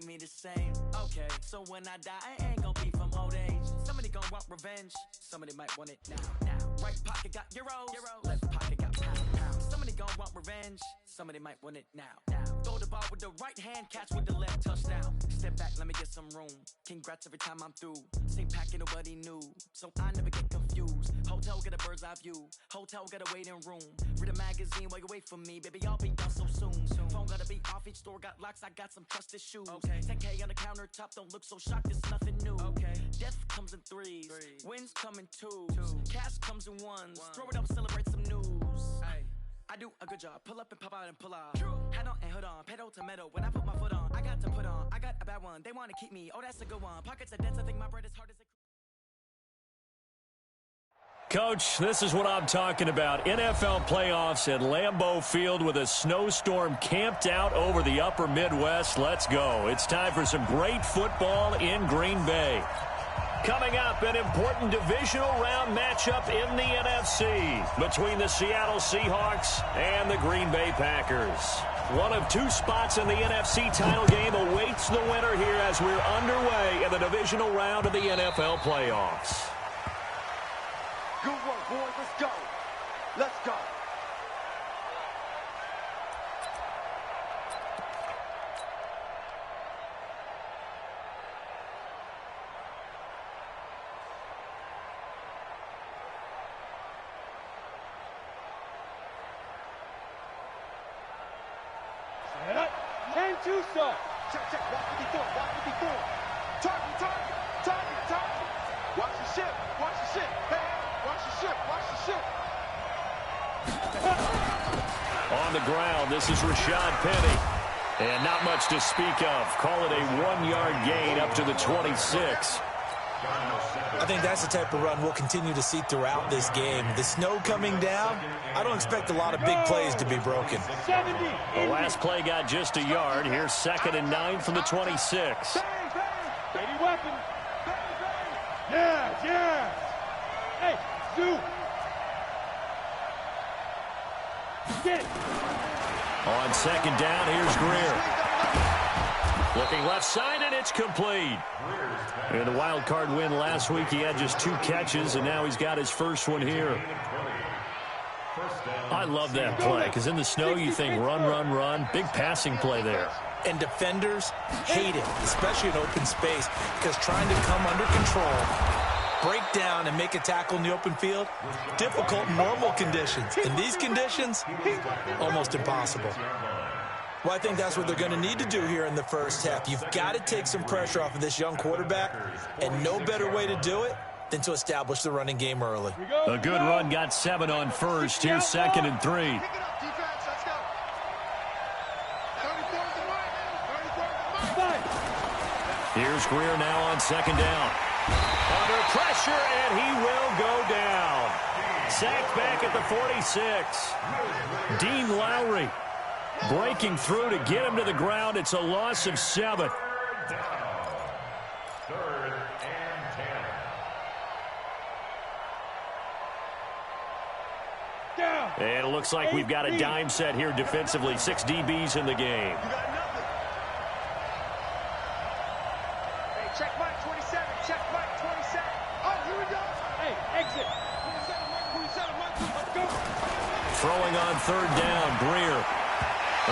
me the same. Okay, so when I die, I ain't gonna be from old age. Somebody gonna want revenge. Somebody might want it now. Right pocket got euros. Left pocket got pounds. Somebody gonna want revenge. Somebody might want it now. Throw the ball with the right hand, catch with the left, touchdown. Step back, let me get some room. Congrats every time I'm through. Same packet, nobody knew, so I never get confused. Hotel get a bird's eye view. Hotel got a waiting room. Read a magazine while you wait for me, baby. I'll be done so soon. Phone gotta be off, each store got locks. I got some trusted shoes. Okay, 10K on the countertop, don't look so shocked. It's nothing new. Okay, death comes in threes. Wins come in twos. Cash comes in ones. Throw it up, celebrate some news. Ay. I do a good job. Pull up and pop out and pull off. Head on and hood on. Pedal to metal. When I put my foot on, I got to put on. I got a bad one. They want to keep me. Oh, that's a good one. Pockets are dense. I think my bread is hard as a... Coach, this is what I'm talking about. NFL playoffs at Lambeau Field with a snowstorm camped out over the upper Midwest. Let's go. It's time for some great football in Green Bay. Coming up, an important divisional round matchup in the NFC between the Seattle Seahawks and the Green Bay Packers. One of two spots in the NFC title game awaits the winner here as we're underway in the divisional round of the NFL playoffs. Good work, boys. Let's go. Let's go. And two start. Check. Watch what they doing. Watch what they doing. Target. Watch the ship. Hey, watch the ship. On the ground, this is Rashad Penny. And not much to speak of. Call it a 1-yard gain up to the 26. I think that's the type of run we'll continue to see throughout this game. The snow coming down, I don't expect a lot of big plays to be broken. The last play got just a yard. Here's 2nd and 9 from the 26. Baby weapon. Yeah. Hey, Zoo. Get it. On 2nd down, here's Greer. Looking left side, and it's complete. In the wild card win last week, he had just 2 catches, and now he's got his first one here. I love that play, because in the snow, you think run. Big passing play there. And defenders hate it, especially in open space, because trying to come under control, break down, and make a tackle in the open field, difficult in normal conditions. In these conditions, almost impossible. Well, I think that's what they're going to need to do here in the first half. You've got to take some pressure off of this young quarterback, and no better way to do it than to establish the running game early. A good run got 7 on first. Here's 2nd and 3. Here's Greer now on 2nd down. Under pressure, and he will go down. Sacked back at the 46. Dean Lowry breaking through to get him to the ground. It's a loss of 7. 3rd and 10. Down. And it looks like we've got a dime set here defensively. 6 DBs in the game. Hey, check Mike 27. Oh, here we go. Hey, exit. 27, Mike. Let's go. Throwing on 3rd down, Greer.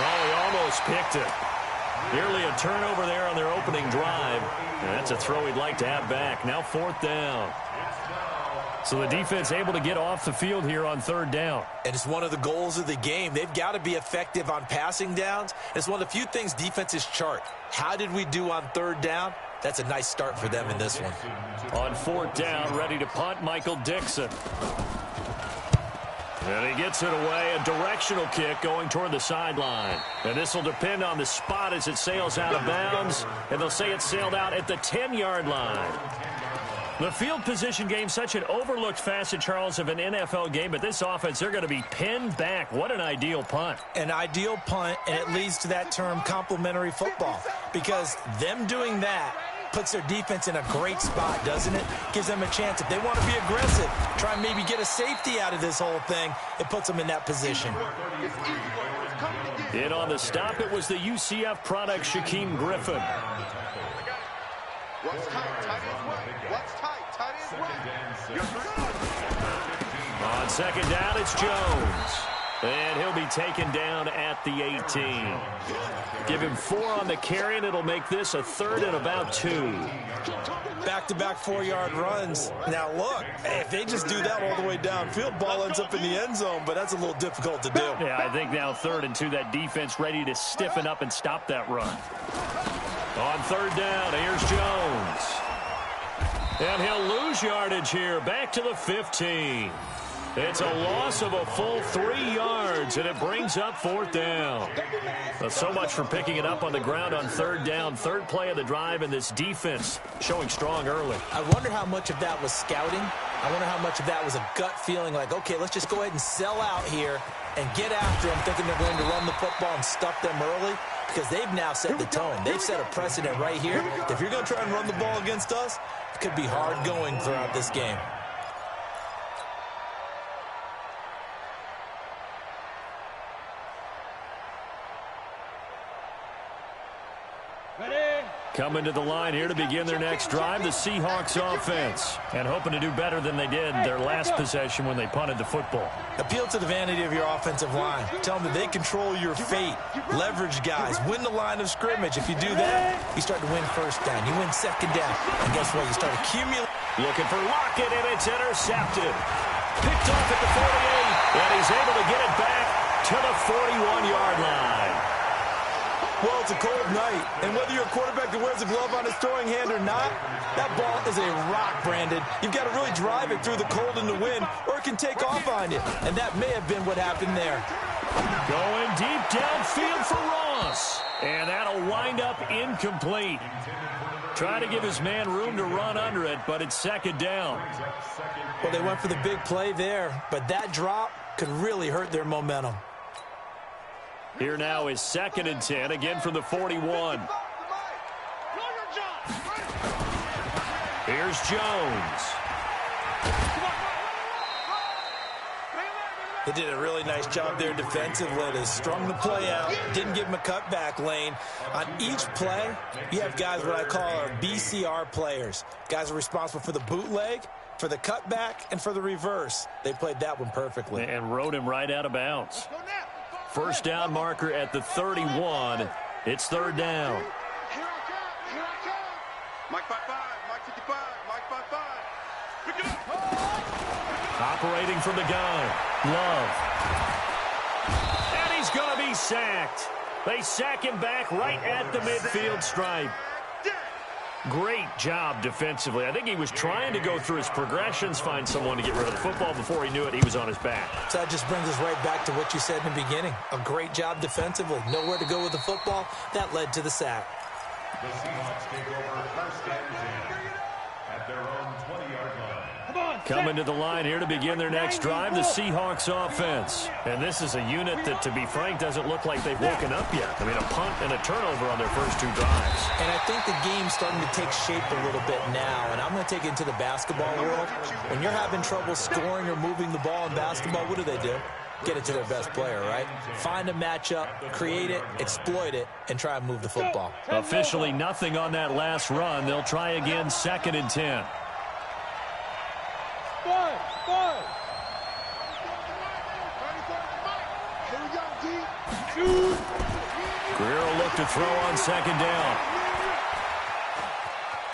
Oh, he almost picked it. Nearly a turnover there on their opening drive. And that's a throw he'd like to have back. Now 4th down. So the defense able to get off the field here on 3rd down. And it's one of the goals of the game. They've got to be effective on passing downs. It's one of the few things defenses chart. How did we do on 3rd down? That's a nice start for them in this one. On 4th down, ready to punt, Michael Dixon. And he gets it away, a directional kick going toward the sideline. And this will depend on the spot as it sails out of bounds. And they'll say it sailed out at the 10-yard line. The field position game, such an overlooked facet, Charles, of an NFL game. But this offense, they're going to be pinned back. What an ideal punt. An ideal punt, and it leads to that term complementary football. Because them doing that puts their defense in a great spot, doesn't it? Gives them a chance. If they want to be aggressive, try and maybe get a safety out of this whole thing, it puts them in that position. It's easy work. In on the stop, it was the UCF product, Shaquem Griffin. What's tight? Tight ends wet. What's tight? Tight ends wet. On second down, it's Jones. And he'll be taken down at the 18. Give him 4 on the carry, and it'll make this a 3rd and about 2. Back-to-back 4-yard runs. Now, look, if they just do that all the way downfield, ball ends up in the end zone, but that's a little difficult to do. Yeah, I think now 3rd and 2, that defense ready to stiffen up and stop that run. On 3rd down, here's Jones. And he'll lose yardage here, back to the 15. It's a loss of a full 3 yards, and it brings up 4th down. So much for picking it up on the ground on 3rd down. 3rd play of the drive, and this defense showing strong early. I wonder how much of that was scouting. I wonder how much of that was a gut feeling like, okay, let's just go ahead and sell out here and get after them, thinking they're going to run the football and stuff them early, because they've now set the tone. They've set a precedent right here. If you're going to try and run the ball against us, it could be hard going throughout this game. Coming to the line here to begin their next drive, the Seahawks offense. And hoping to do better than they did their last possession when they punted the football. Appeal to the vanity of your offensive line. Tell them that they control your fate. Leverage guys. Win the line of scrimmage. If you do that, you start to win 1st down. You win 2nd down. And guess what? You start accumulating. Looking for Lockett, and it's intercepted. Picked off at the 48, and he's able to get it back to the 41-yard line. Well, it's a cold night, and whether you're a quarterback that wears a glove on his throwing hand or not, that ball is a rock, Brandon. You've got to really drive it through the cold and the wind, or it can take off on you, and that may have been what happened there. Going deep downfield for Ross, and that'll wind up incomplete. Trying to give his man room to run under it, but it's 2nd down. Well, they went for the big play there, but that drop could really hurt their momentum. Here now is 2nd and 10, again from the 41. Here's Jones. They did a really nice job there defensively. They strung the play out, didn't give him a cutback lane. On each play, you have guys what I call our BCR players. Guys are responsible for the bootleg, for the cutback, and for the reverse. They played that one perfectly. And rode him right out of bounds. 1st down marker at the 31. It's 3rd down. Here I come. Mike 5-5, Mike 55, Mike 5-5. Pick it up. Operating from the gun. Love. And he's going to be sacked. They sack him back right at the midfield stripe. Great job defensively. I think he was trying to go through his progressions, find someone to get rid of the football. Before he knew it, he was on his back. So that just brings us right back to what you said in the beginning. A great job defensively. Nowhere to go with the football. That led to the sack. The Seahawks take over 1st and 10 at their own 20-yard line. Coming to the line here to begin their next drive, the Seahawks offense. And this is a unit that, to be frank, doesn't look like they've woken up yet. I mean, a punt and a turnover on their first 2 drives. And I think the game's starting to take shape a little bit now, and I'm going to take it into the basketball world. When you're having trouble scoring or moving the ball in basketball, what do? Get it to their best player, right? Find a matchup, create it, exploit it, and try and move the football. Officially nothing on that last run. They'll try again 2nd and 10. Greer will look to throw on 2nd down.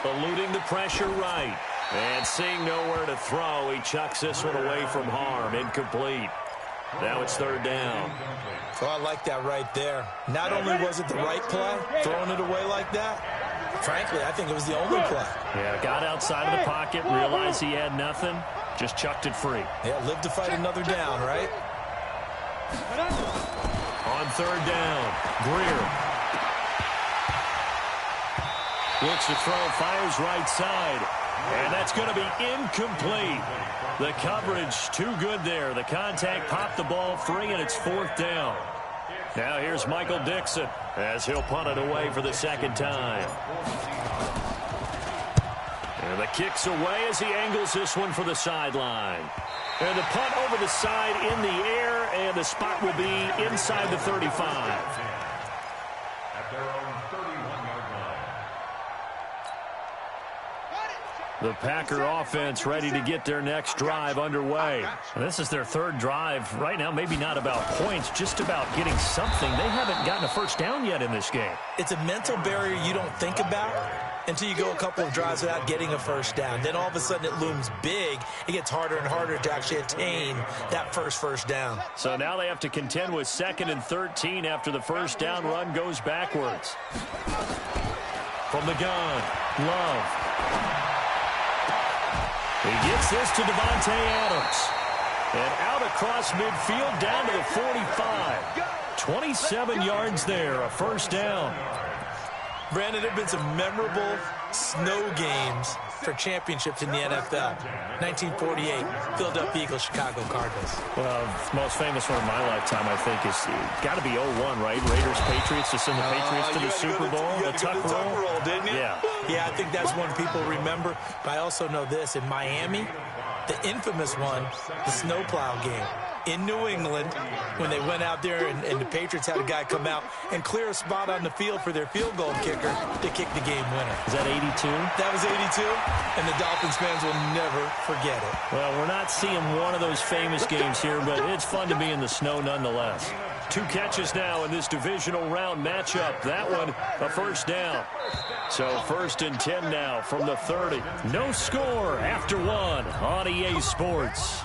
Eluding the pressure right. And seeing nowhere to throw, he chucks this one away from harm. Incomplete. Now it's 3rd down. Oh, I like that right there. Not only was it the right play, throwing it away like that, frankly, I think it was the only play. Yeah, got outside of the pocket, realized he had nothing, just chucked it free. Yeah, live to fight another down, right? On 3rd down, Greer. Looks to throw, fires right side. And that's going to be incomplete. The coverage too good there. The contact popped the ball free, and it's 4th down. Now here's Michael Dixon as he'll punt it away for the 2nd time. And the kick's away as he angles this one for the sideline. And the punt over the side in the air, and the spot will be inside the 35. At their own 31-yard line. The Packer offense ready to get their next drive underway. And this is their third drive. Right now, maybe not about points, just about getting something. They haven't gotten a first down yet in this game. It's a mental barrier you don't think about until you go a couple of drives without getting a first down. Then all of a sudden it looms big. It gets harder and harder to actually attain that first down. So now they have to contend with 2nd and 13 after the first down run goes backwards. From the gun, Love. He gets this to Devontae Adams. And out across midfield down to the 45. 27 yards there, a first down. Brandon, there have been some memorable snow games for championships in the NFL. 1948, Philadelphia Eagles, Chicago Cardinals. Well, the most famous one of my lifetime, I think, is got to be 01, right? Raiders, Patriots, to send the Patriots to the Super Bowl. The Tuck roll, didn't you? Yeah. Yeah, I think that's one people remember. But I also know this. In Miami, the infamous one, the snowplow game. In New England, when they went out there and the Patriots had a guy come out and clear a spot on the field for their field goal kicker to kick the game winner. Is that 82? That was 82, and the Dolphins fans will never forget it. Well, we're not seeing one of those famous games here, but it's fun to be in the snow nonetheless. 2 catches now in this divisional round matchup. That one, a first down. So 1st and 10 now from the 30. No score after 1 on EA Sports.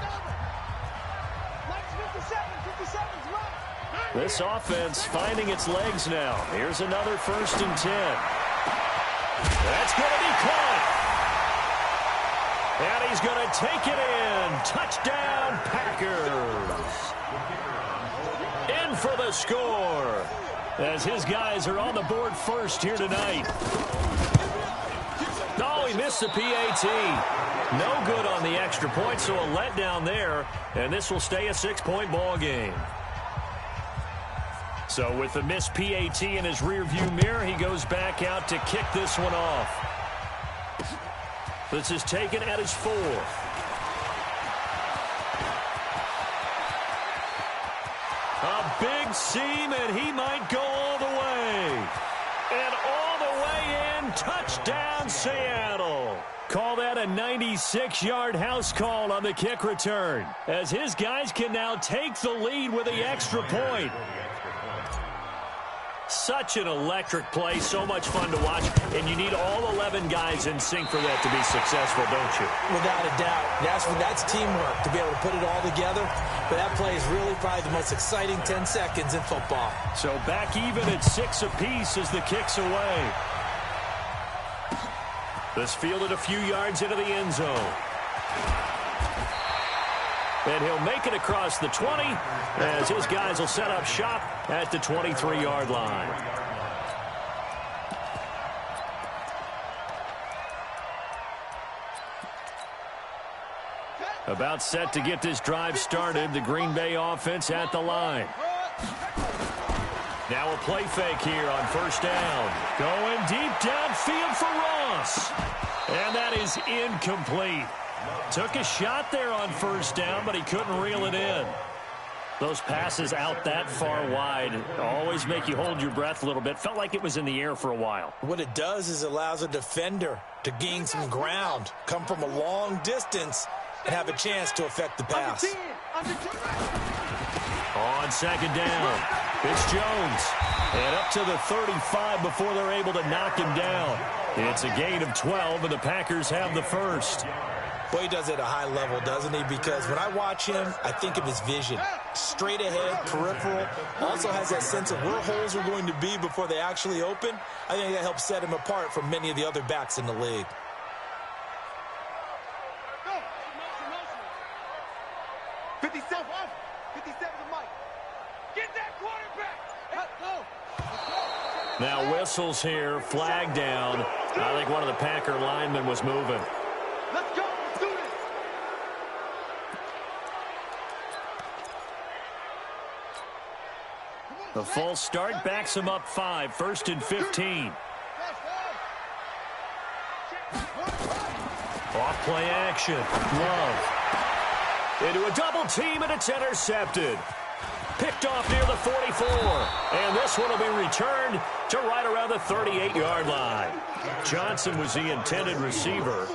This offense finding its legs now. Here's another 1st and 10. That's going to be caught. And he's going to take it in. Touchdown, Packers. In for the score. As his guys are on the board first here tonight. Oh, he missed the PAT. No good on the extra point, so a letdown there. And this will stay a 6-point ball game. So with the missed PAT in his rearview mirror, he goes back out to kick this one off. This is taken at his 4th. A big seam, and he might go all the way. And all the way in, touchdown Seattle. Call that a 96-yard house call on the kick return, as his guys can now take the lead with the extra point. Such an electric play, so much fun to watch, and you need all 11 guys in sync for that to be successful, don't you? Without a doubt. That's teamwork, to be able to put it all together. But that play is really probably the most exciting 10 seconds in football. So back even at 6 apiece as the kick's away. This fielded a few yards into the end zone. And he'll make it across the 20 as his guys will set up shop at the 23-yard line. About set to get this drive started, the Green Bay offense at the line. Now a play fake here on 1st down. Going deep downfield for Ross. And that is incomplete. Took a shot there on 1st down, but he couldn't reel it in. Those passes out that far wide always make you hold your breath a little bit. Felt like it was in the air for a while. What it does is it allows a defender to gain some ground, come from a long distance, and have a chance to affect the pass. On 2nd down, it's Jones. And up to the 35 before they're able to knock him down. It's a gain of 12, and the Packers have the first. Boy, he does it at a high level, doesn't he? Because when I watch him, I think of his vision. Straight ahead, peripheral. Also has that sense of where holes are going to be before they actually open. I think that helps set him apart from many of the other backs in the league. Now whistles here, flag down. I think one of the Packer linemen was moving. Let's go. Let's do this. The false start backs him up 5, 1st and 15. Off play action. Love. Into a double team, and it's intercepted. Picked off near the 44. And this one will be returned to right around the 38-yard line. Johnson was the intended receiver.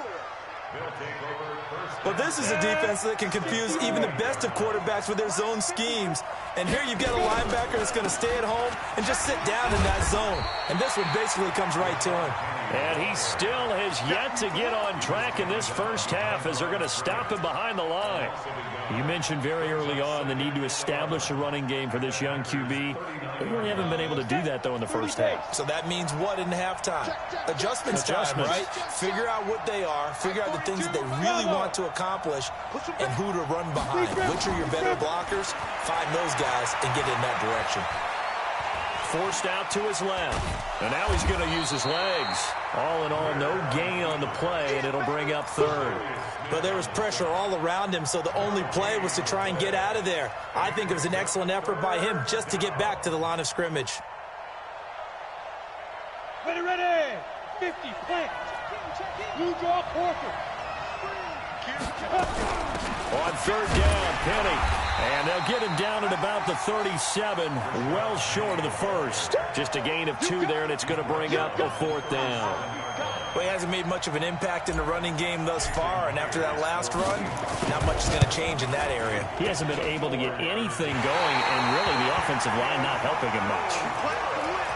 Well, this is a defense that can confuse even the best of quarterbacks with their zone schemes. And here you've got a linebacker that's going to stay at home and just sit down in that zone. And this one basically comes right to him. And he still has yet to get on track in this first half as they're going to stop him behind the line. You mentioned very early on the need to establish a running game for this young QB. They really haven't been able to do that, though, in the first half. So that means what in halftime? Adjustments time, right? Figure out what they are, figure out the things that they really want to accomplish, and who to run behind. Which are your better blockers? Find those guys and get in that direction. Forced out to his left. And now he's going to use his legs. All in all, no gain on the play, and it'll bring up third. But there was pressure all around him, so the only play was to try and get out of there. I think it was an excellent effort by him just to get back to the line of scrimmage. Ready. 50, plant. Blue draw, Corker. On third down, Penny. And they'll get him down at about the 37, well short of the first. Just a gain of 2 there, and it's going to bring up a fourth down. Well, he hasn't made much of an impact in the running game thus far, and after that last run, not much is going to change in that area. He hasn't been able to get anything going, and really the offensive line not helping him much.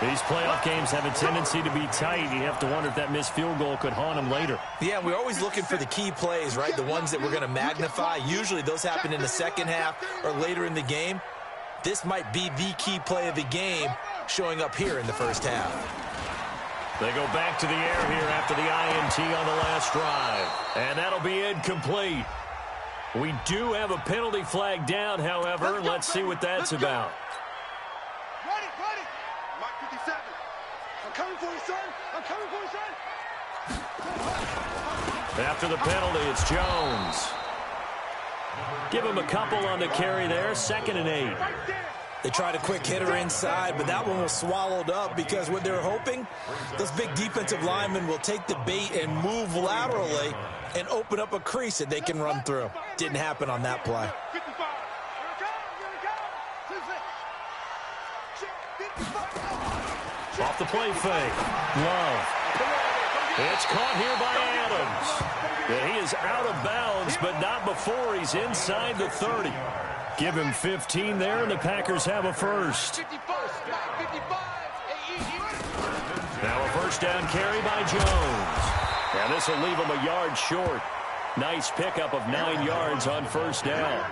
These playoff games have a tendency to be tight. You have to wonder if that missed field goal could haunt him later. Yeah, we're always looking for the key plays, right? The ones that we're going to magnify. Usually those happen in the second half or later in the game. This might be the key play of the game showing up here in the first half. They go back to the air here after the INT on the last drive. And that'll be incomplete. We do have a penalty flag down, however. Let's see what that's about. Ready. Mike 57. I'm coming for you, son. I'm coming for you, son. After the penalty, it's Jones. Give him a couple on the carry there. 2nd and 8. They tried a quick hitter inside, but that one was swallowed up because what they're hoping, those big defensive linemen will take the bait and move laterally and open up a crease that they can run through. Didn't happen on that play. 55. Off the play fake. Love. It's caught here by Adams. And he is out of bounds, but not before he's inside the 30. Give him 15 there, and the Packers have a first. Now a first down carry by Jones. And this will leave him a yard short. Nice pickup of 9 yards on first down.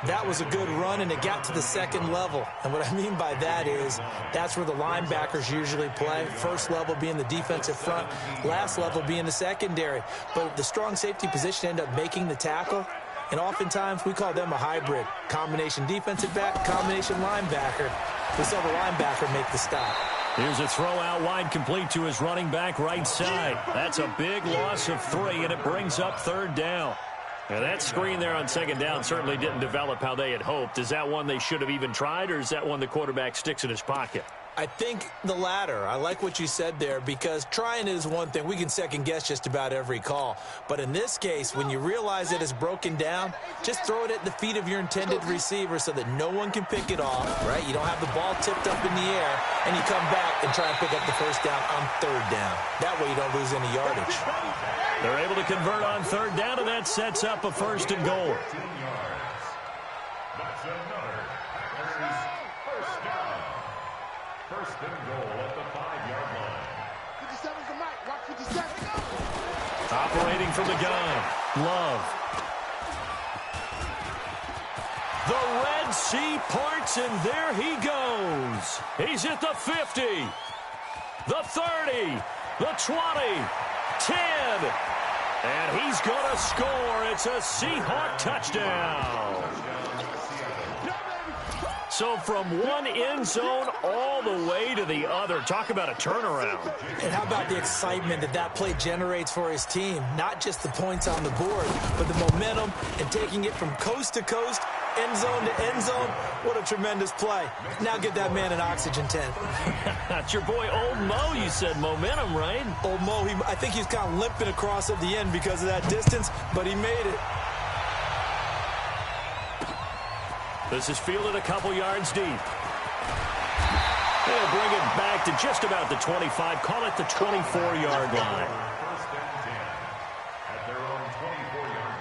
That was a good run, and it got to the second level. And what I mean by that is that's where the linebackers usually play. First level being the defensive front, last level being the secondary. But the strong safety position ended up making the tackle. And oftentimes we call them a hybrid. Combination defensive back, combination linebacker. We saw the linebacker make the stop. Here's a throw out wide, complete to his running back right side. That's a big loss of 3, and it brings up third down. And that screen there on second down certainly didn't develop how they had hoped. Is that one they should have even tried, or is that one the quarterback sticks in his pocket? I think the latter. I like what you said there, because trying it is one thing. We can second guess just about every call. But in this case, when you realize that it's broken down, just throw it at the feet of your intended receiver so that no one can pick it off, right? You don't have the ball tipped up in the air, and you come back and try and pick up the first down on third down. That way you don't lose any yardage. They're able to convert on third down, and that sets up a first and goal. That's another first down. First and goal at the 5-yard line. 57's the mic. Watch 57. Operating from the gun. Love. The Red Sea parts, and there he goes. He's at the 50, the 30, the 20, 10. And he's going to score. It's a Seahawk touchdown. So from one end zone all the way to the other. Talk about a turnaround. And how about the excitement that play generates for his team? Not just the points on the board, but the momentum and taking it from coast to coast end zone to end zone. What a tremendous play. Now get that man an oxygen tent. That's your boy Old Mo, you said. Momentum, right? Old Mo, I think he's kind of limping across at the end because of that distance, but he made it. This is fielded a couple yards deep. They'll bring it back to just about the 25. Call it the 24-yard line. First and 10 at their own 24-yard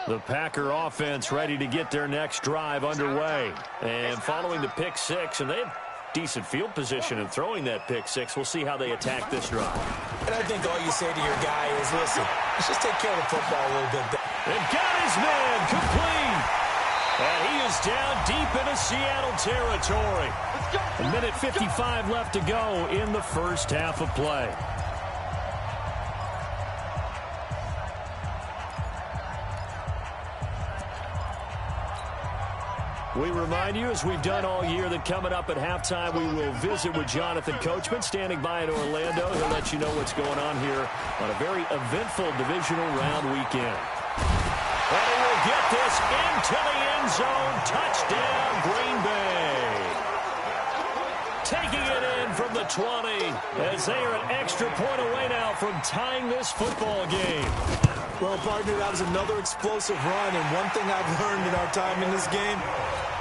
line. The Packer offense ready to get their next drive underway. And following the pick six, and they have decent field position in throwing that pick six. We'll see how they attack this drive. And I think all you say to your guy is, listen, let's just take care of the football a little bit better. They've got his man complete. And he is down deep into Seattle territory. A minute 55 left to go in the first half of play. We remind you, as we've done all year, that coming up at halftime, we will visit with Jonathan Coachman, standing by in Orlando. He'll let you know what's going on here on a very eventful divisional round weekend. And he will get this into the end zone. Touchdown, Green Bay. Taking it in from the 20, as they are an extra point away now from tying this football game. Well, partner, that was another explosive run, and one thing I've learned in our time in this game,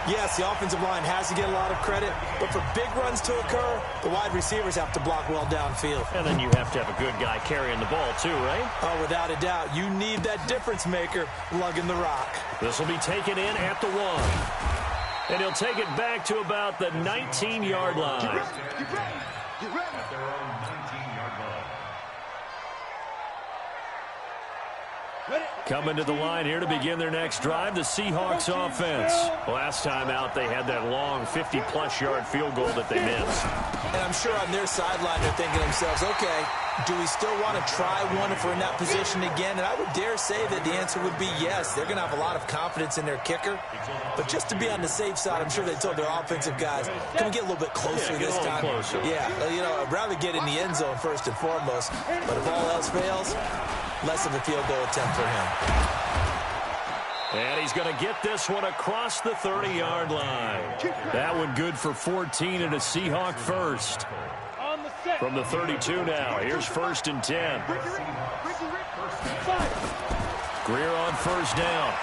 yes, the offensive line has to get a lot of credit, but for big runs to occur, the wide receivers have to block well downfield. And then you have to have a good guy carrying the ball too, right? Oh, without a doubt. You need that difference maker lugging the rock. This will be taken in at the 1. And he'll take it back to about the 19-yard line. Get ready. At their own 19-yard line. Coming to the line here to begin their next drive, the Seahawks offense. Last time out, they had that long 50-plus yard field goal that they missed. And I'm sure on their sideline they're thinking to themselves, okay, do we still want to try one if we're in that position again? And I would dare say that the answer would be yes. They're going to have a lot of confidence in their kicker. But just to be on the safe side, I'm sure they told their offensive guys, can we get a little bit closer this time? Closer. Yeah, you know, I'd rather get in the end zone first and foremost. But if all else fails, less of a field goal attempt for him. And he's going to get this one across the 30-yard line. That one good for 14 and a Seahawk first. From the 32 now, here's 1st and 10. Greer on first down.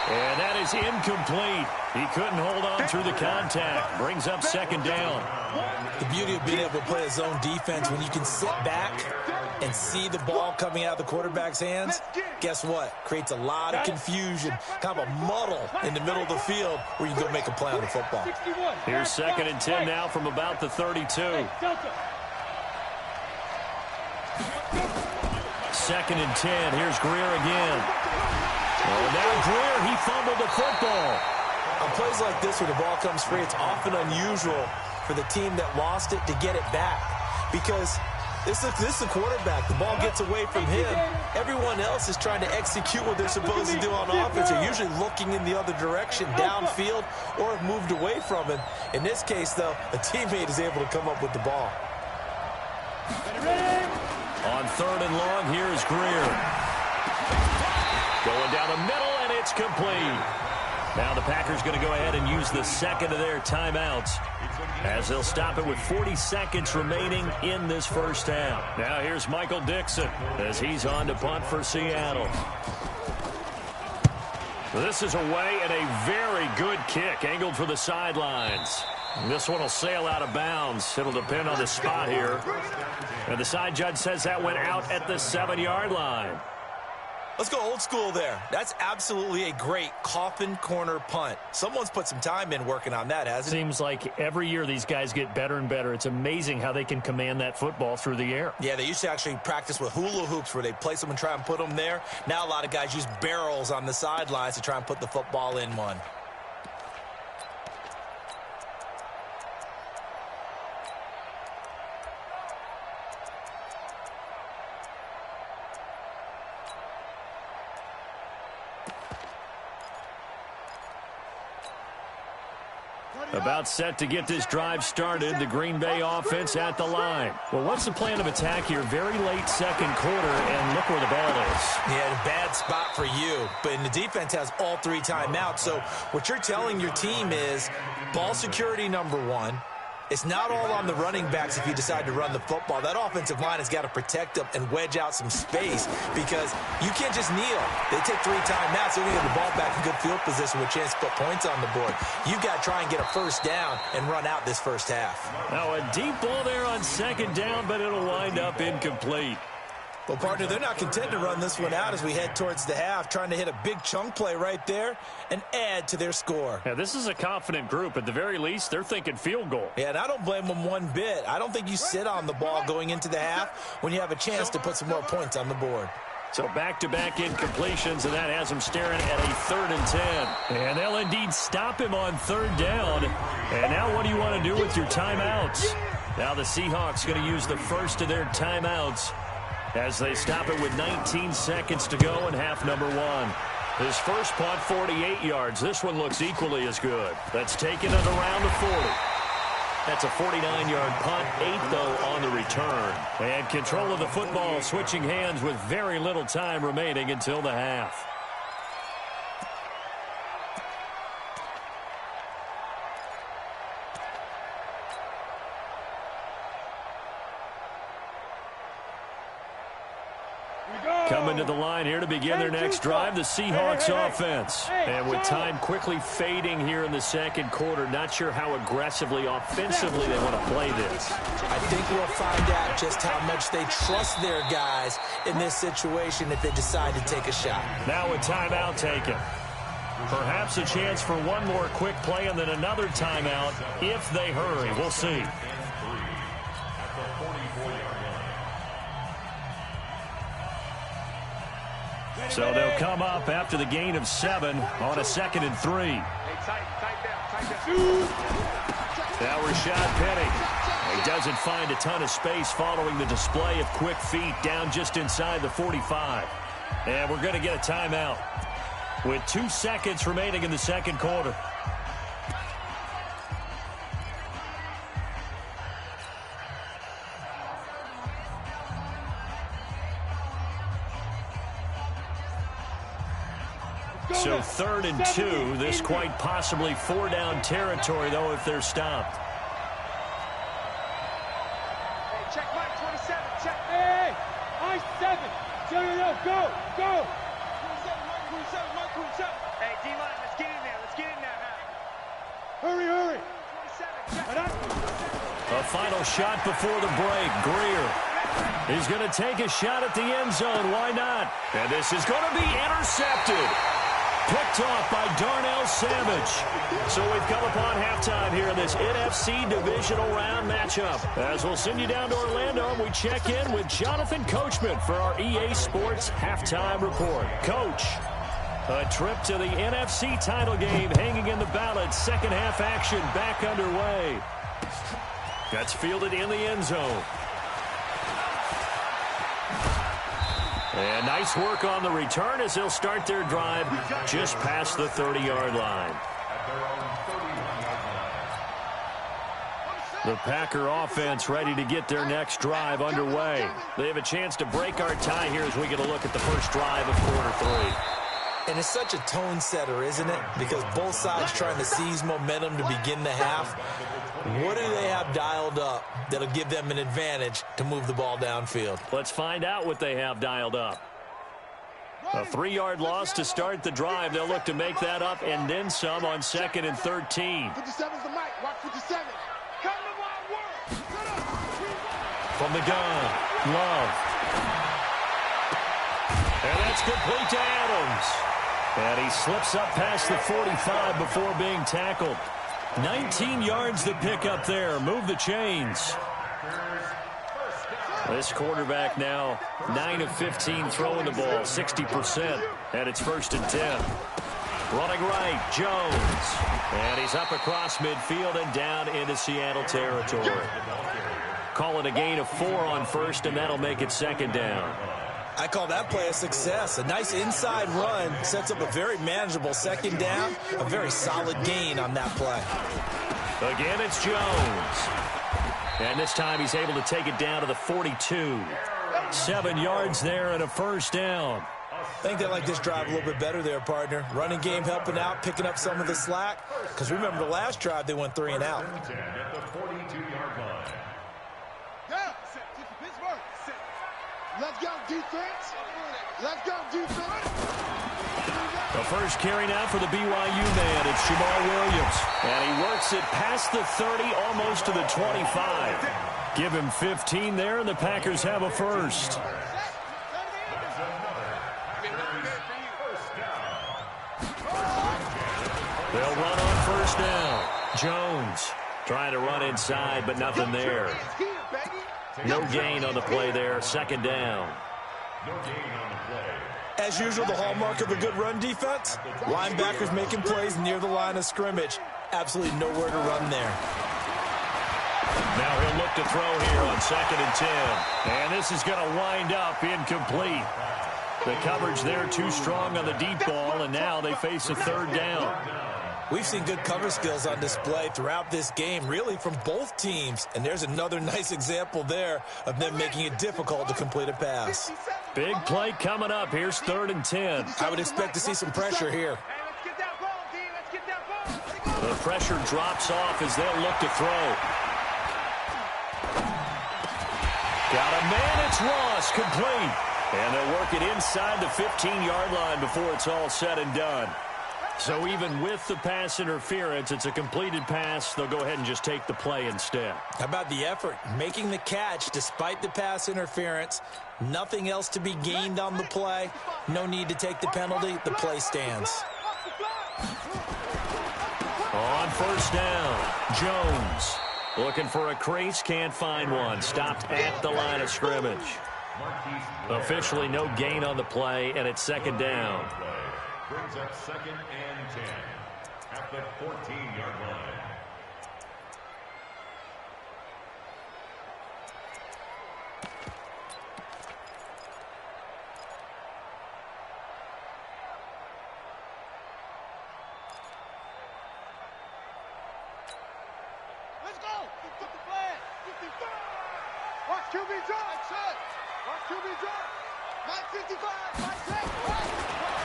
And that is incomplete. He couldn't hold on through the contact. Brings up 2nd down. The beauty of being able to play a zone defense, when you can sit back and see the ball coming out of the quarterback's hands, guess what? Creates a lot of confusion, kind of a muddle in the middle of the field where you can go make a play on the football. Here's 2nd and 10 now from about the 32. 2nd and 10. Here's Greer again. Oh, now Greer, he fumbled the football. On plays like this where the ball comes free, it's often unusual for the team that lost it to get it back, because this is the quarterback. The ball gets away from him. Everyone else is trying to execute what they're supposed to do on offense. They're usually looking in the other direction, downfield, or have moved away from him. In this case, though, a teammate is able to come up with the ball. On 3rd and long, here's Greer. Going down the middle, and it's complete. Now the Packers going to go ahead and use the 2nd of their timeouts, as they'll stop it with 40 seconds remaining in this first half. Now here's Michael Dixon as he's on to punt for Seattle. This is away and a very good kick, angled for the sidelines. This one will sail out of bounds. It'll depend on the spot here. And the side judge says that went out at the 7-yard line. Let's go old school there. That's absolutely a great coffin corner punt. Someone's put some time in working on that, hasn't it? Seems like every year these guys get better and better. It's amazing how they can command that football through the air. Yeah, they used to actually practice with hula hoops where they place them and try and put them there. Now a lot of guys use barrels on the sidelines to try and put the football in one. About set to get this drive started. The Green Bay offense at the line. Well, what's the plan of attack here? Very late second quarter, and look where the ball is. Yeah, a bad spot for you. But the defense has all 3 timeouts. So what you're telling your team is ball security number 1. It's not all on the running backs if you decide to run the football. That offensive line has got to protect them and wedge out some space because you can't just kneel. They take 3 timeouts. They're going to get the ball back in good field position with a chance to put points on the board. You've got to try and get a first down and run out this first half. Now a deep ball there on second down, but it'll wind up incomplete. Well, partner, they're not content to run this one out as we head towards the half, trying to hit a big chunk play right there and add to their score. Yeah, this is a confident group. At the very least, they're thinking field goal. Yeah, and I don't blame them one bit. I don't think you sit on the ball going into the half when you have a chance to put some more points on the board. So back-to-back incompletions, and that has him staring at a 3rd and 10. And they'll indeed stop him on 3rd down. And now what do you want to do with your timeouts? Now the Seahawks going to use the first of their timeouts as they stop it with 19 seconds to go in half number 1. His first punt, 48 yards. This one looks equally as good. That's taken it around the 40. That's a 49-yard punt, 8, though, on the return. And control of the football switching hands with very little time remaining until the half. Coming to the line here to begin their next drive, the Seahawks offense. And with time quickly fading here in the second quarter, not sure how aggressively, offensively they want to play this. I think we'll find out just how much they trust their guys in this situation if they decide to take a shot. Now a timeout taken. Perhaps a chance for one more quick play and then another timeout if they hurry. We'll see. So they'll come up after the gain of 7 on a 2nd and 3. Now Rashad Penny. He doesn't find a ton of space following the display of quick feet down just inside the 45. And we're going to get a timeout with 2 seconds remaining in the second quarter. So 3rd and 2, this quite possibly 4-down territory, though, if they're stopped. Hey, check Mike 27, check. Hey, I-7. No, go. 27, Mike 27. Hey, D-line, let's get in there, Hurry. 27, check. A final shot before the break. Greer. He's going to take a shot at the end zone. Why not? And this is going to be intercepted. Picked off by Darnell Savage. So we've come upon halftime here in this NFC Divisional Round matchup. As we'll send you down to Orlando, and we check in with Jonathan Coachman for our EA Sports Halftime Report. Coach, a trip to the NFC title game hanging in the balance. Second half action back underway. That's fielded in the end zone. And nice work on the return as they'll start their drive just past the 30-yard line. The Packer offense ready to get their next drive underway. They have a chance to break our tie here as we get a look at the first drive of quarter 3. And it's such a tone setter, isn't it? Because both sides trying to seize momentum to begin the half. What do they have dialed up that'll give them an advantage to move the ball downfield? Let's find out what they have dialed up. A 3-yard loss to start the drive. They'll look to make that up and then some on 2nd and 13. 57's the mic. Watch 57. From the gun, Love. And that's complete to Adams. And he slips up past the 45 before being tackled. 19 yards to pick up there. Move the chains. This quarterback now 9 of 15 throwing the ball, 60%. And it's 1st and 10. Running right, Jones. And he's up across midfield and down into Seattle territory. Call it a gain of 4 on 1st, and that'll make it 2nd down. I call that play a success. A nice inside run sets up a very manageable 2nd down. A very solid gain on that play. Again, it's Jones. And this time he's able to take it down to the 42. 7 yards there and a first down. I think they like this drive a little bit better there, partner. Running game helping out, picking up some of the slack. Because remember the last drive, they went 3 and out. At the 42-yard line. Let's go, defense. Let's go, defense. The first carry now for the BYU man. It's Jamal Williams. And he works it past the 30, almost to the 25. Give him 15 there, and the Packers have a first. They'll run on first down. Jones trying to run inside, but nothing there. No gain on the play there. Second down. No gain on the play. As usual, the hallmark of a good run defense, linebackers making plays near the line of scrimmage. Absolutely nowhere to run there. Now he'll look to throw here on 2nd and 10. And this is going to wind up incomplete. The coverage there too strong on the deep ball, and now they face a third down. We've seen good cover skills on display throughout this game, really from both teams. And there's another nice example there of them making it difficult to complete a pass. Big play coming up. Here's 3rd and 10. I would expect to see some pressure here. The pressure drops off as they'll look to throw. Got a man, it's Ross, complete. And they'll work it inside the 15-yard line before it's all said and done. So even with the pass interference, it's a completed pass. They'll go ahead and just take the play instead. How about the effort? Making the catch despite the pass interference. Nothing else to be gained on the play. No need to take the penalty. The play stands. On first down, Jones looking for a crease, can't find one. Stopped at the line of scrimmage. Officially no gain on the play, and it's 2nd down. Brings up 2nd and 10 at the 14-yard line. Let's go. Put the flag. 55. Watch QB drop. That's it. Watch QB drop. Mike 55. Mike 10.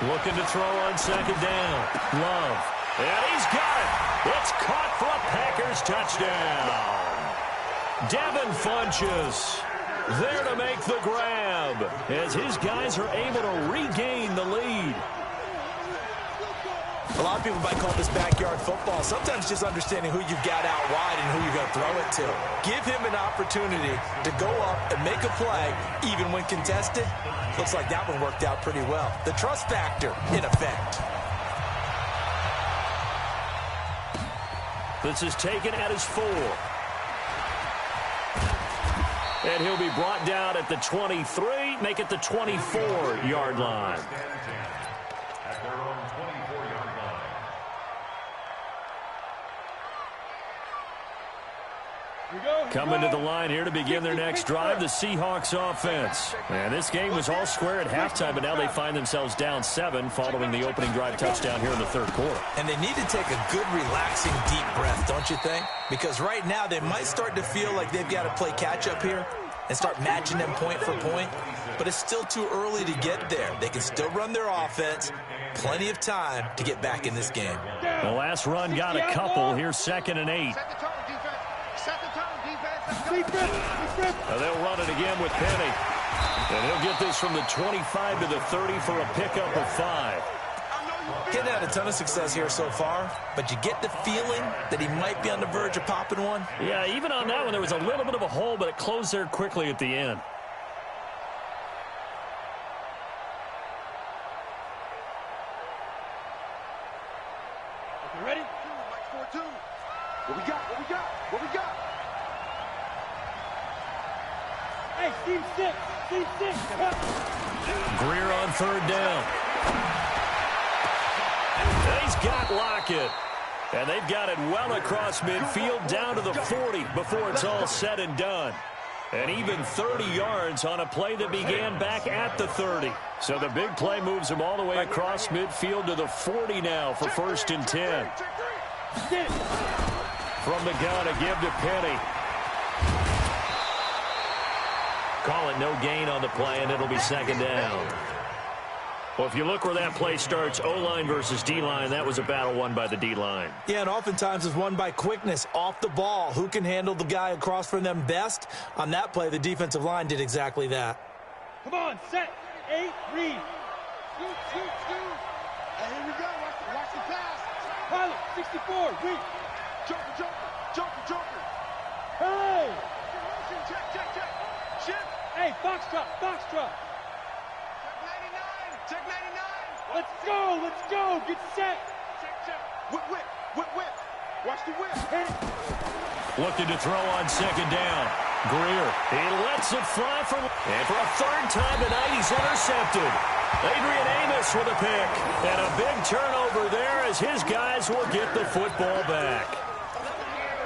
Looking to throw on 2nd down. Love. And he's got it. It's caught for a Packers touchdown. Devin Funchess there to make the grab as his guys are able to regain the lead. A lot of people might call this backyard football. Sometimes just understanding who you've got out wide and who you're going to throw it to. Give him an opportunity to go up and make a play, even when contested. Looks like that one worked out pretty well. The trust factor in effect. This is taken at his 4. And he'll be brought down at the 23, make it the 24-yard line. At their own 24-yard line. Coming to the line here to begin their next drive, the Seahawks offense. And this game was all square at halftime, but now they find themselves down 7 following the opening drive touchdown here in the 3rd quarter. And they need to take a good, relaxing, deep breath, don't you think? Because right now they might start to feel like they've got to play catch-up here and start matching them point for point. But it's still too early to get there. They can still run their offense. Plenty of time to get back in this game. The last run got a couple. Here's 2nd and 8. Set the tone, defense. Set the tone, defense. They'll run it again with Penny. And he'll get this from the 25 to the 30 for a pickup of 5. Getting had a ton of success here so far, but you get the feeling that he might be on the verge of popping one. Yeah, even on that one, there was a little bit of a hole, but it closed there quickly at the end. You ready? Mike 4-2. What we got? What we got? What we got? Hey, Steve 6. Steve 6. Greer on 3rd down. And he's got Lockett. And they've got it well across midfield down to the 40 before it's all said and done. And even 30 yards on a play that began back at the 30. So the big play moves them all the way across midfield to the 40 now for 1st and 10. From the gun, a give to Penny. Call it no gain on the play, and it'll be second down. Well, if you look where that play starts, O-line versus D-line, that was a battle won by the D-line. Yeah, and oftentimes it's won by quickness, off the ball. Who can handle the guy across from them best? On that play, the defensive line did exactly that. Come on, set, 8, read. Shoot, shoot, shoot. Hey, here we go. Watch the pass. Pilot, 64, read. Joker, joker, joker, joker. Hey! Check, check, check. Shift. Hey, foxtrot, foxtrot. Check 99. Let's go, get set. Check, check. Whip, whip, whip, whip. Watch the whip. Hit it. Looking to throw on second down. Greer, he lets it fly and for a third time tonight, he's intercepted. Adrian Amos with a pick. And a big turnover there as his guys will get the football back.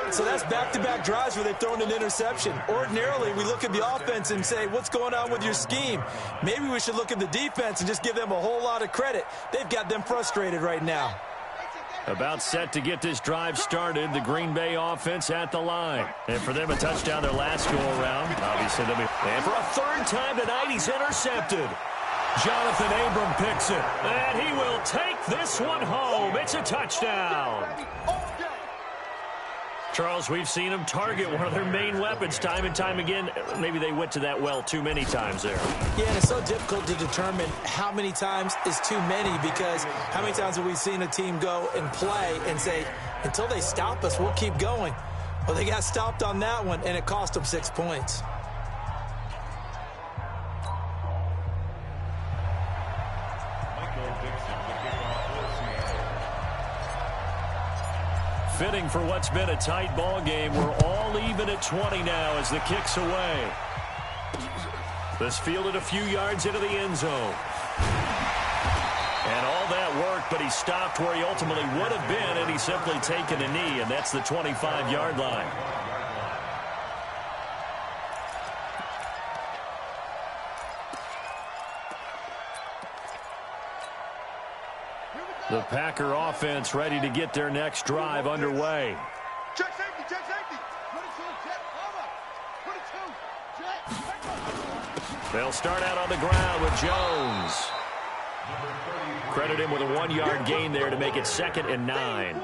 So that's back-to-back drives where they've thrown an interception. Ordinarily, we look at the offense and say, what's going on with your scheme? Maybe we should look at the defense and just give them a whole lot of credit. They've got them frustrated right now. About set to get this drive started, the Green Bay offense at the line. And for them, a touchdown their last go-around. Obviously, and for a third time tonight, he's intercepted. Jonathan Abram picks it, and he will take this one home. It's a touchdown. Charles, we've seen them target one of their main weapons time and time again. Maybe they went to that well too many times there. Yeah, and it's so difficult to determine how many times is too many, because how many times have we seen a team go and play and say, until they stop us, we'll keep going. Well, they got stopped on that one, and it cost them 6 points. Fitting for what's been a tight ball game. We're all even at 20 now as the kick's away. This fielded a few yards into the end zone. And all that worked, but he stopped where he ultimately would have been, and he's simply taken a knee, and that's the 25-yard line. The Packer offense ready to get their next drive underway. Check safety, check safety. 22, check, cover. 22, check. They'll start out on the ground with Jones. Credit him with a 1-yard gain there to make it 2nd and 9.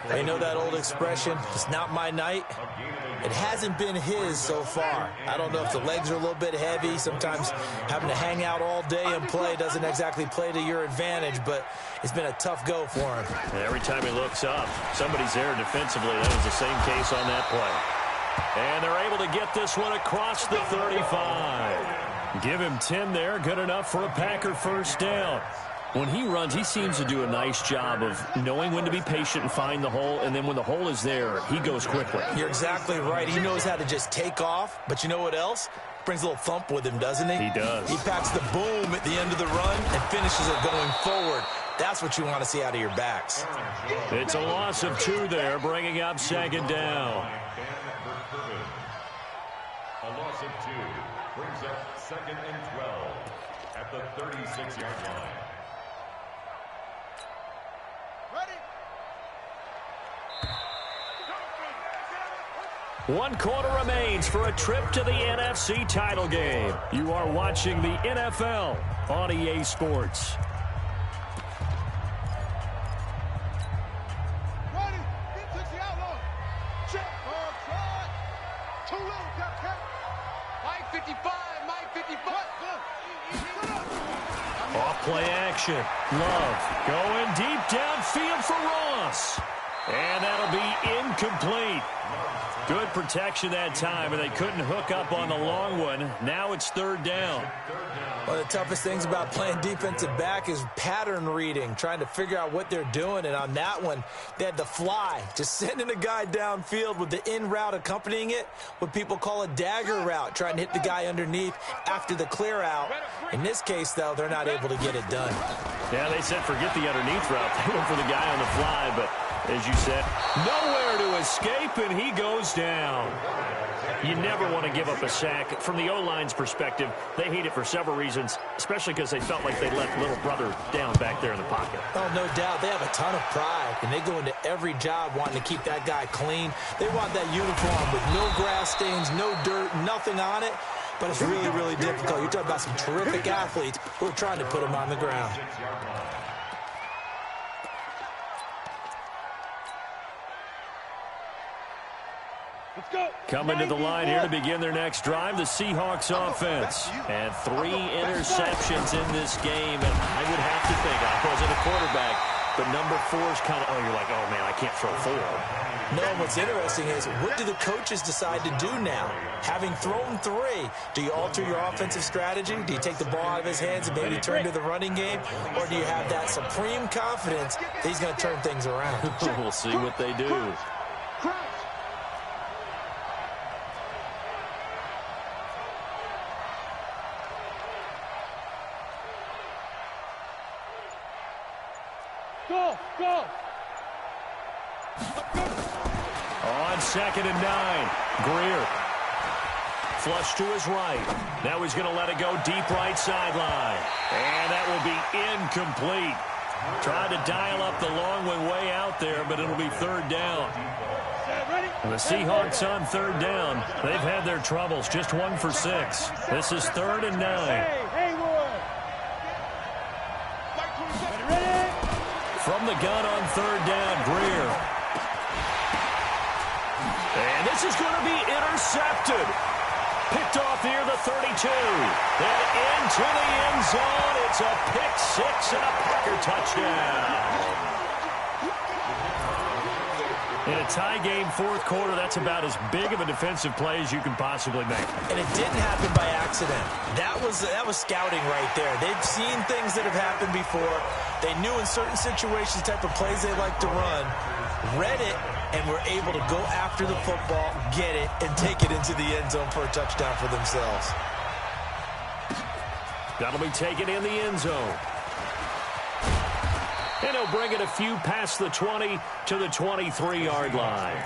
They know that old expression, it's not my night. It hasn't been his so far. I don't know if the legs are a little bit heavy. Sometimes having to hang out all day and play doesn't exactly play to your advantage, but it's been a tough go for him. And every time he looks up, somebody's there defensively. That was the same case on that play. And they're able to get this one across the 35. Give him 10 there. Good enough for a Packer first down. When he runs, he seems to do a nice job of knowing when to be patient and find the hole, and then when the hole is there, he goes quickly. You're exactly right. He knows how to just take off, but you know what else? Brings a little thump with him, doesn't he? He does. He packs the boom at the end of the run and finishes it going forward. That's what you want to see out of your backs. It's a loss of 2 there, bringing up 2nd down. A loss of 2 brings up 2nd and 12 at the 36-yard line. One quarter remains for a trip to the NFC title game. You are watching the NFL on EA Sports. Ready, get to the outlaw. Check, side. Too little, cut. Mike 55, Mike 55. Off play action. Love going deep downfield for Ross. And that'll be incomplete. Good protection that time, and they couldn't hook up on the long one. Now it's 3rd down. One of the toughest things about playing defensive back is pattern reading, trying to figure out what they're doing. And on that one, they had to fly, just sending a guy downfield with the in route accompanying it, what people call a dagger route, trying to hit the guy underneath after the clear out. In this case, though, they're not able to get it done. Yeah, they said forget the underneath route. They went for the guy on the fly, but as you said. Nowhere to escape, and he goes down. You never want to give up a sack. From the O-line's perspective, they hate it for several reasons, especially because they felt like they let little brother down back there in the pocket. Oh, no doubt. They have a ton of pride, and they go into every job wanting to keep that guy clean. They want that uniform with no grass stains, no dirt, nothing on it. But it's really, really difficult. You're talking about some terrific athletes who are trying to put him on the ground. Coming to the line here to begin their next drive, the Seahawks offense. And 3 interceptions in this game. And I would have to think, I wasn't a quarterback, but number 4 is kind of, oh, you're like, oh, man, I can't throw 4. No, what's interesting is, what do the coaches decide to do now? Having thrown 3, do you alter your offensive strategy? Do you take the ball out of his hands and maybe turn to the running game? Or do you have that supreme confidence that he's going to turn things around? We'll see what they do. Go! On 2nd and 9, Greer. Flush to his right. Now he's going to let it go deep right sideline. And that will be incomplete. Tried to dial up the long one way out there, but it'll be 3rd down. And the Seahawks on 3rd down. They've had their troubles, just 1 for 6. This is 3rd and 9. From the gun on 3rd down, Greer. And this is going to be intercepted. Picked off near the 32. And into the end zone. It's a pick 6 and a Packer touchdown. In a tie game, 4th quarter, that's about as big of a defensive play as you can possibly make. And it didn't happen by accident. That was scouting right there. They've seen things that have happened before. They knew in certain situations the type of plays they like to run, read it, and were able to go after the football, get it, and take it into the end zone for a touchdown for themselves. That'll be taken in the end zone. And he'll bring it a few past the 20 to the 23-yard line.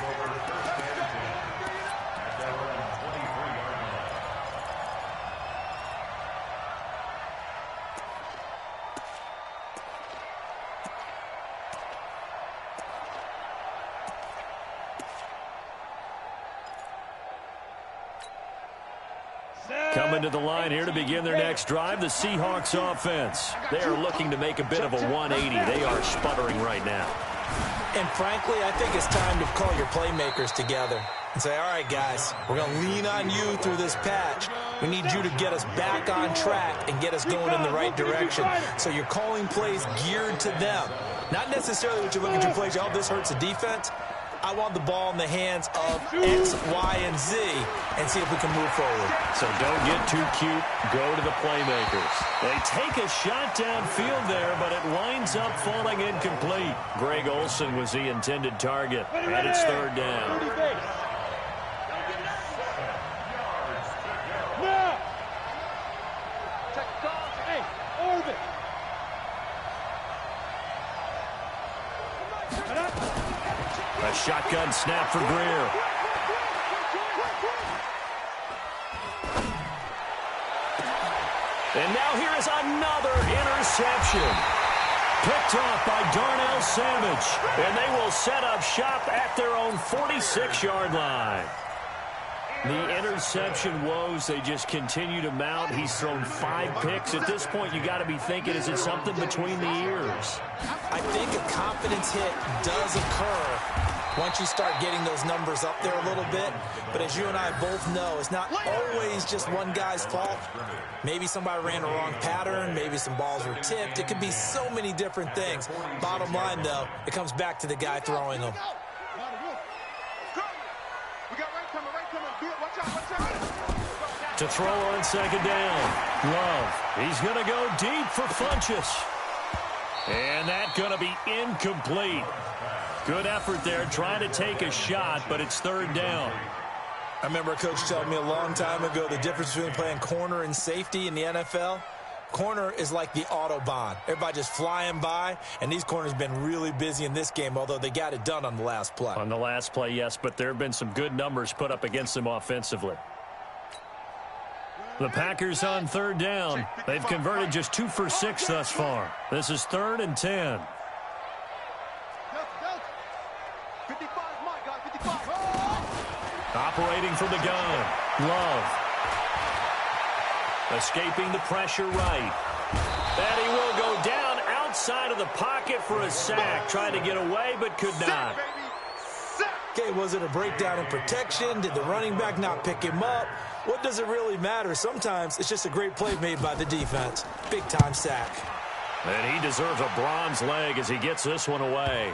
Coming to the line here to begin their next drive, the Seahawks offense. They are looking to make a bit of a 180. They are sputtering right now. And frankly, I think it's time to call your playmakers together and say, all right, guys, we're going to lean on you through this patch. We need you to get us back on track and get us going in the right direction. So you're calling plays geared to them. Not necessarily what you look at your plays, oh, this hurts the defense. I want the ball in the hands of X, Y, and Z and see if we can move forward. So don't get too cute. Go to the playmakers. They take a shot downfield there, but it winds up falling incomplete. Greg Olsen was the intended target, and it's 3rd down. A shotgun snap for Greer. And now here is another interception. Picked off by Darnell Savage. And they will set up shop at their own 46-yard line. The interception woes, they just continue to mount. He's thrown 5 picks. At this point, you got to be thinking, is it something between the ears? I think a confidence hit does occur once you start getting those numbers up there a little bit. But as you and I both know, it's not always just one guy's fault. Maybe somebody ran a wrong pattern. Maybe some balls were tipped. It could be so many different things. Bottom line, though, it comes back to the guy throwing them. To throw on 2nd down. Love. He's going to go deep for Funchess. And that's going to be incomplete. Good effort there, trying to take a shot, but it's 3rd down. I remember a coach telling me a long time ago the difference between playing corner and safety in the NFL. Corner is like the Autobahn. Everybody just flying by, and these corners have been really busy in this game, although they got it done on the last play. On the last play, yes, but there have been some good numbers put up against them offensively. The Packers on third down. They've converted just 2 for 6 thus far. This is 3rd and 10. 55, my God, 55. Operating from the gun. Love. Escaping the pressure right. And he will go down outside of the pocket for a sack. Trying to get away, but could not. Okay, was it a breakdown in protection? Did the running back not pick him up? What does it really matter? Sometimes it's just a great play made by the defense. Big-time sack. And he deserves a bronze leg as he gets this one away.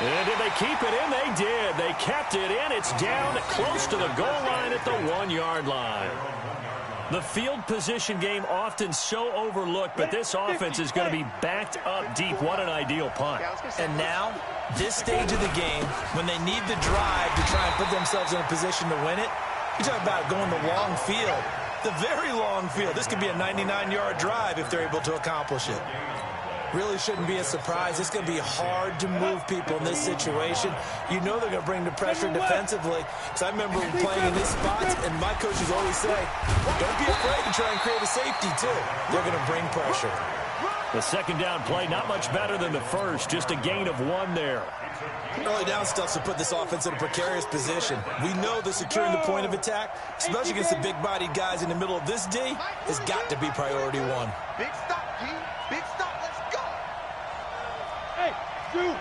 And did they keep it in? They did. They kept it in. It's down close to the goal line at the 1-yard line. The field position game often so overlooked, but this offense is going to be backed up deep. What an ideal punt. And now, this stage of the game, when they need the drive to try and put themselves in a position to win it, you talk about going the long field, the very long field. This could be a 99-yard drive if they're able to accomplish it. Really shouldn't be a surprise. It's going to be hard to move people in this situation. You know they're going to bring the pressure defensively. So I remember playing in these spots, and my coaches always say, don't be afraid to try and create a safety, too. They're going to bring pressure. The second down play, not much better than the first. Just a gain of 1 there. Early down stuff to put this offense in a precarious position. We know that securing the point of attack, especially against the big-bodied guys in the middle of this D, has got to be priority 1. Big stop, G. Big stop. Let's go. Hey, shoot.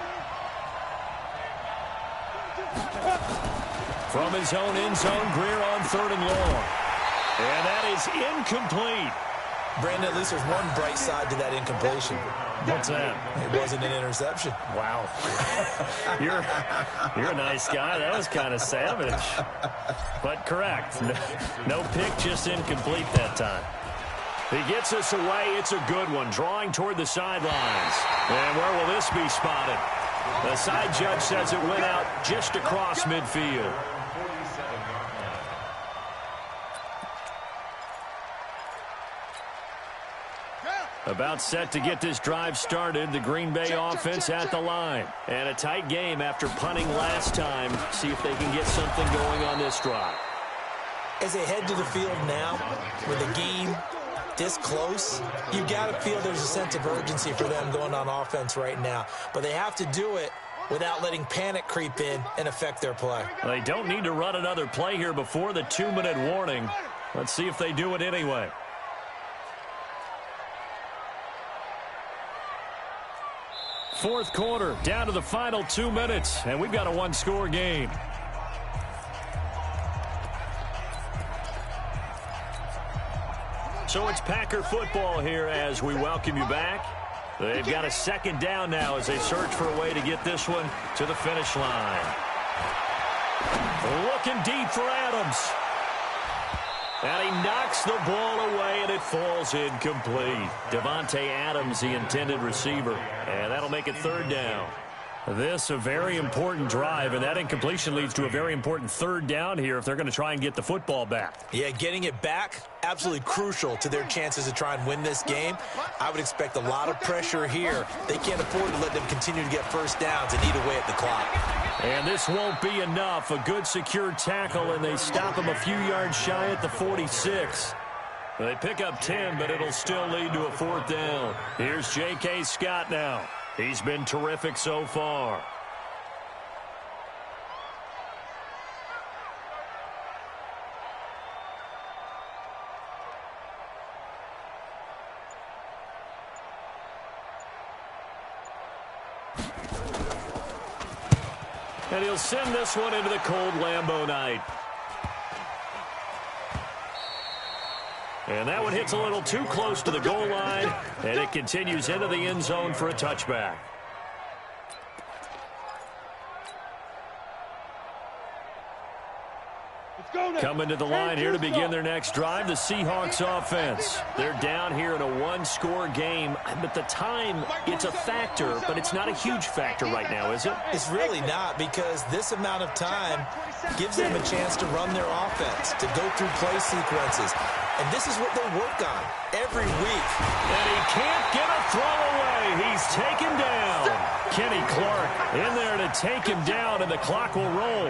From his own end zone, Greer on 3rd and long. And that is incomplete. Brandon, at least there's one bright side to that incompletion. What's that? It wasn't an interception. Wow. You're a nice guy. That was kind of savage. But correct. No pick, just incomplete that time. He gets us away. It's a good one. Drawing toward the sidelines. And where will this be spotted? The side judge says it went out just across midfield. About set to get this drive started. The Green Bay offense at the line. And a tight game after punting last time. See if they can get something going on this drive. As they head to the field now, with the game this close, you got to feel there's a sense of urgency for them going on offense right now. But they have to do it without letting panic creep in and affect their play. They don't need to run another play here before the 2-minute warning. Let's see if they do it anyway. Fourth quarter, down to the final 2 minutes, and we've got a 1-score game. So it's Packer football here as we welcome you back. They've got a second down now as they search for a way to get this one to the finish line. Looking deep for Adams. And he knocks the ball away, and it falls incomplete. Davante Adams, the intended receiver. And that'll make it 3rd down. This a very important drive, and that incompletion leads to a very important 3rd down here if they're going to try and get the football back. Yeah, getting it back, absolutely crucial to their chances to try and win this game. I would expect a lot of pressure here. They can't afford to let them continue to get first downs and eat away at the clock. And this won't be enough. A good secure tackle, and they stop him a few yards shy at the 46. They pick up 10, but it'll still lead to a 4th down. Here's J.K. Scott now. He's been terrific so far. And he'll send this one into the cold Lambeau night. And that one hits a little too close to the goal line, and it continues into the end zone for a touchback. Coming to the line here to begin their next drive, the Seahawks offense. They're down here in a 1-score game, but the time, it's a factor, but it's not a huge factor right now, is it? It's really not, because this amount of time gives them a chance to run their offense, to go through play sequences. And this is what they work on every week. And he can't get a throw away. He's taken down. Kenny Clark in there to take him down, and the clock will roll.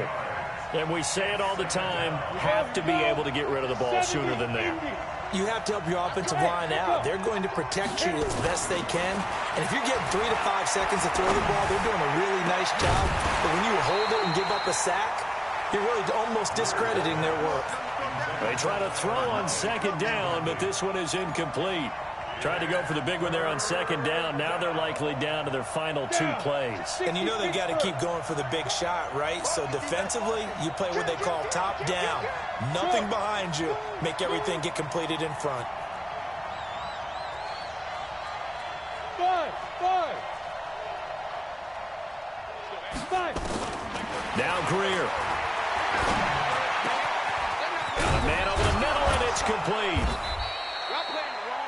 And we say it all the time, have to be able to get rid of the ball sooner than that. You have to help your offensive line out. They're going to protect you as best they can. And if you're getting 3 to 5 seconds to throw the ball, they're doing a really nice job. But when you hold it and give up a sack, you're really almost discrediting their work. They try to throw on second down, but this one is incomplete. Tried to go for the big one there on second down. Now they're likely down to their final 2 plays. And you know they've got to keep going for the big shot, right? So defensively, you play what they call top down. Nothing behind you. Make everything get completed in front. 5. Now Greer. Got a man over the middle, and it's complete.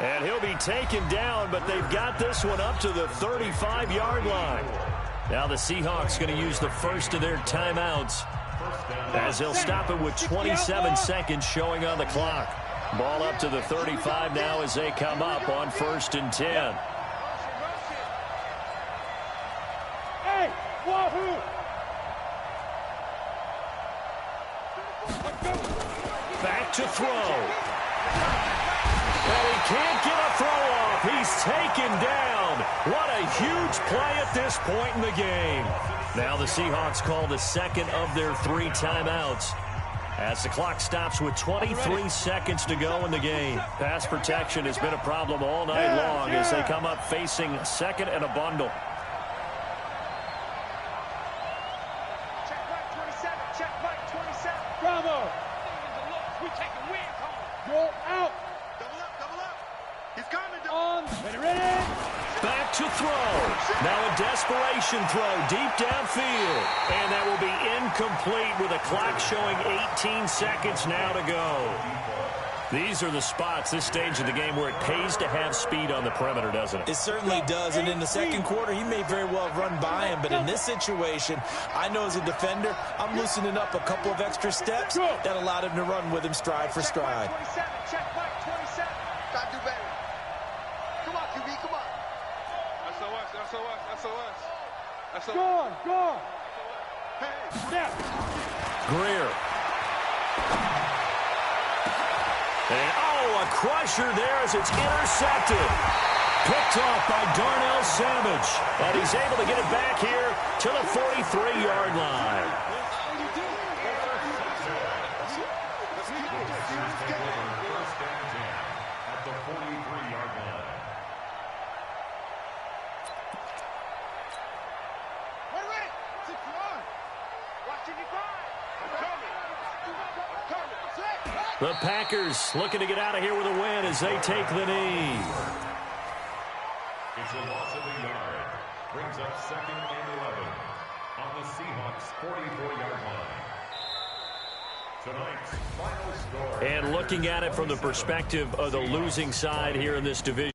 And he'll be taken down, but they've got this one up to the 35-yard line. Now the Seahawks going to use the first of their timeouts as they'll stop it with 27 seconds showing on the clock. Ball up to the 35 now as they come up on 1st and 10. Hey, wahoo! Back to throw. And he can't get a throw off. He's taken down. What a huge play at this point in the game. Now the Seahawks call the second of their 3 timeouts as the clock stops with 23 seconds to go in the game. Pass protection has been a problem all night long as they come up facing second and a bundle. Check right 27. Check right 27. Bravo! We take a win, Go out! Double up, double up. He's coming, On! Ready? Back to throw. Now a desperation throw deep downfield. And that will be incomplete with a clock showing 18 seconds now to go. These are the spots, this stage of the game, where it pays to have speed on the perimeter, doesn't it? It certainly does, and in the second quarter, he may very well run by him, but in this situation, I know as a defender, I'm loosening up a couple of extra steps that allowed him to run with him stride for stride. Check right 27. Gotta do better. Come on, QB, come on. Go on! Hey. Snap! Greer. And, oh, a crusher there as it's intercepted. Picked off by Darnell Savage. And he's able to get it back here to the 43-yard line. At the 43-yard line. Wait. Sit down. Watching you grind. I'm coming. The Packers looking to get out of here with a win as they take the knee. It's a loss of a yard. Brings up 2nd and 11 on the Seahawks' 44-yard line. Tonight's final score. And looking at it from the perspective of the losing side here in this division.